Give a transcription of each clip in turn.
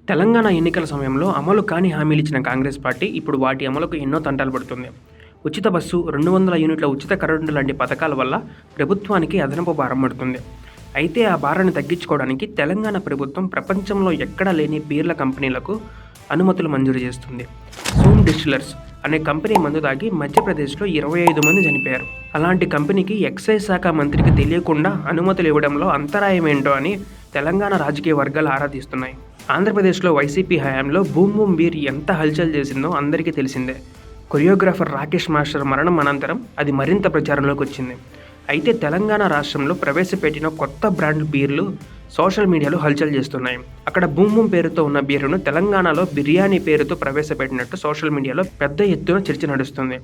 తెలంగాణ ఎన్నికల సమయంలో అమలు కాని హామీలు ఇచ్చిన కాంగ్రెస్ పార్టీ ఇప్పుడు వాటి అమలుకు ఎన్నో తంటాలు పడుతుంది. ఉచిత బస్సు, 200 యూనిట్ల ఉచిత కరెంటు లాంటి పథకాల వల్ల ప్రభుత్వానికి అదనపు భారం పడుతుంది. అయితే ఆ భారాన్ని తగ్గించుకోవడానికి తెలంగాణ ప్రభుత్వం ప్రపంచంలో ఎక్కడా లేని బీర్ల కంపెనీలకు అనుమతులు మంజూరు చేస్తుంది. సోమ్ డిస్టిలర్స్ అనే కంపెనీ మందు తాగి మధ్యప్రదేశ్లో 25 మంది చనిపోయారు. అలాంటి కంపెనీకి ఎక్సైజ్ శాఖ మంత్రికి తెలియకుండా అనుమతులు ఇవ్వడంలో అంతరాయం ఏంటో అని తెలంగాణ రాజకీయ వర్గాలు ఆరా తీస్తున్నాయి. ఆంధ్రప్రదేశ్లో వైసీపీ హయాంలో బూమ్ బూమ్ బీర్ ఎంత హల్చల్ చేసిందో అందరికీ తెలిసిందే. కొరియోగ్రాఫర్ రాకేష్ మాస్టర్ మరణం అనంతరం అది మరింత ప్రచారంలోకి వచ్చింది. అయితే తెలంగాణ రాష్ట్రంలో ప్రవేశపెట్టిన కొత్త బ్రాండ్ బీర్లు సోషల్ మీడియాలో హల్చల్ చేస్తున్నాయి. అక్కడ బూమ్ బూమ్ పేరుతో ఉన్న బీరును తెలంగాణలో బిర్యానీ పేరుతో ప్రవేశపెట్టినట్టు సోషల్ మీడియాలో పెద్ద ఎత్తున చర్చ నడుస్తుంది.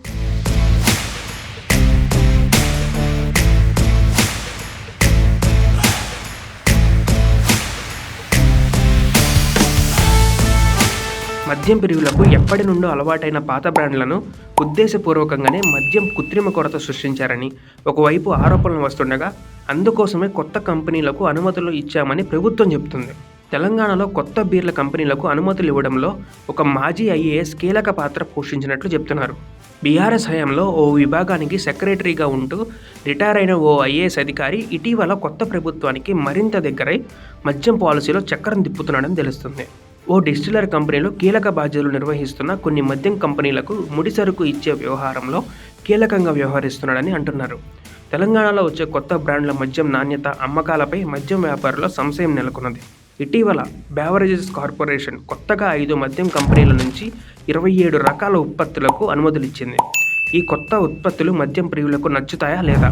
మద్యం ప్రియులకు ఎప్పటి నుండో అలవాటైన పాత బ్రాండ్లను ఉద్దేశపూర్వకంగానే మద్యం కృత్రిమ కొరత సృష్టించారని ఒకవైపు ఆరోపణలు వస్తుండగా అందుకోసమే కొత్త కంపెనీలకు అనుమతులు ఇచ్చామని ప్రభుత్వం చెబుతుంది. తెలంగాణలో కొత్త బీర్ల కంపెనీలకు అనుమతులు ఇవ్వడంలో ఒక మాజీ ఐఏఎస్ కీలక పాత్ర పోషించినట్లు చెప్తున్నారు. బీఆర్ఎస్ హయాంలో ఓ విభాగానికి సెక్రటరీగా ఉంటూ రిటైర్ అయిన ఓ ఐఏఎస్ అధికారి ఇటీవల కొత్త ప్రభుత్వానికి మరింత దగ్గరై మద్యం పాలసీలో చక్రం తిప్పుతున్నాడని తెలుస్తుంది. ఓ డిస్టిలర్ కంపెనీలో కీలక బాధ్యతలు నిర్వహిస్తున్న కొన్ని మద్యం కంపెనీలకు ముడిసరుకు ఇచ్చే వ్యవహారంలో కీలకంగా వ్యవహరిస్తున్నాడని అంటున్నారు. తెలంగాణలో వచ్చే కొత్త బ్రాండ్ల మద్యం నాణ్యత, అమ్మకాలపై మద్యం వ్యాపారుల సంశయం నెలకొన్నది. ఇటీవల బెవరేజెస్ కార్పొరేషన్ కొత్తగా 5 మద్యం కంపెనీల నుంచి 27 రకాల ఉత్పత్తులకు అనుమతులు ఇచ్చింది. ఈ కొత్త ఉత్పత్తులు మద్యం ప్రియులకు నచ్చుతాయా లేదా?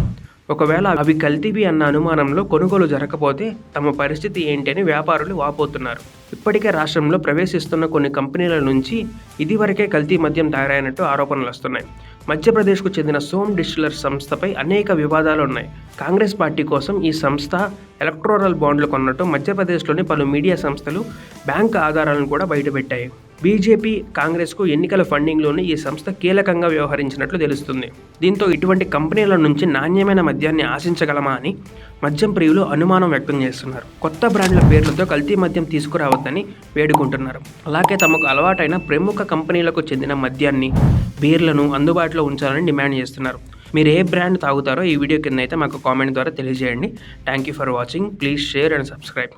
ఒకవేళ అవి కల్తీవి అన్న అనుమానంలో కొనుగోలు జరగకపోతే తమ పరిస్థితి ఏంటి అని వ్యాపారులు వాపోతున్నారు. ఇప్పటికే రాష్ట్రంలో ప్రవేశిస్తున్న కొన్ని కంపెనీల నుంచి ఇదివరకే కల్తీ మద్యం తయారైనట్టు ఆరోపణలు వస్తున్నాయి. మధ్యప్రదేశ్కు చెందిన సోమ్ డిస్టిలర్స్ సంస్థపై అనేక వివాదాలు ఉన్నాయి. కాంగ్రెస్ పార్టీ కోసం ఈ సంస్థ ఎలక్టోరల్ బాండ్లు కొన్నట్టు మధ్యప్రదేశ్లోని పలు మీడియా సంస్థలు బ్యాంకు ఆధారాలను కూడా బయటపెట్టాయి. బీజేపీ, కాంగ్రెస్కు ఎన్నికల ఫండింగ్లోనే ఈ సంస్థ కీలకంగా వ్యవహరించినట్లు తెలుస్తుంది. దీంతో ఇటువంటి కంపెనీల నుంచి నాణ్యమైన మద్యాన్ని ఆశించగలమా అని మద్యం ప్రియులు అనుమానం వ్యక్తం చేస్తున్నారు. కొత్త బ్రాండ్ల పేర్లతో కల్తీ మద్యం తీసుకురావద్దని వేడుకుంటున్నారు. అలాగే తమకు అలవాటైన ప్రముఖ కంపెనీలకు చెందిన మద్యాన్ని, బీర్లను అందుబాటులో ఉంచాలని డిమాండ్ చేస్తున్నారు. మీరు ఏ బ్రాండ్ తాగుతారో ఈ వీడియో కింద అయితే మాకు కామెంట్ ద్వారా తెలియజేయండి. Thank you for watching. Please share and subscribe.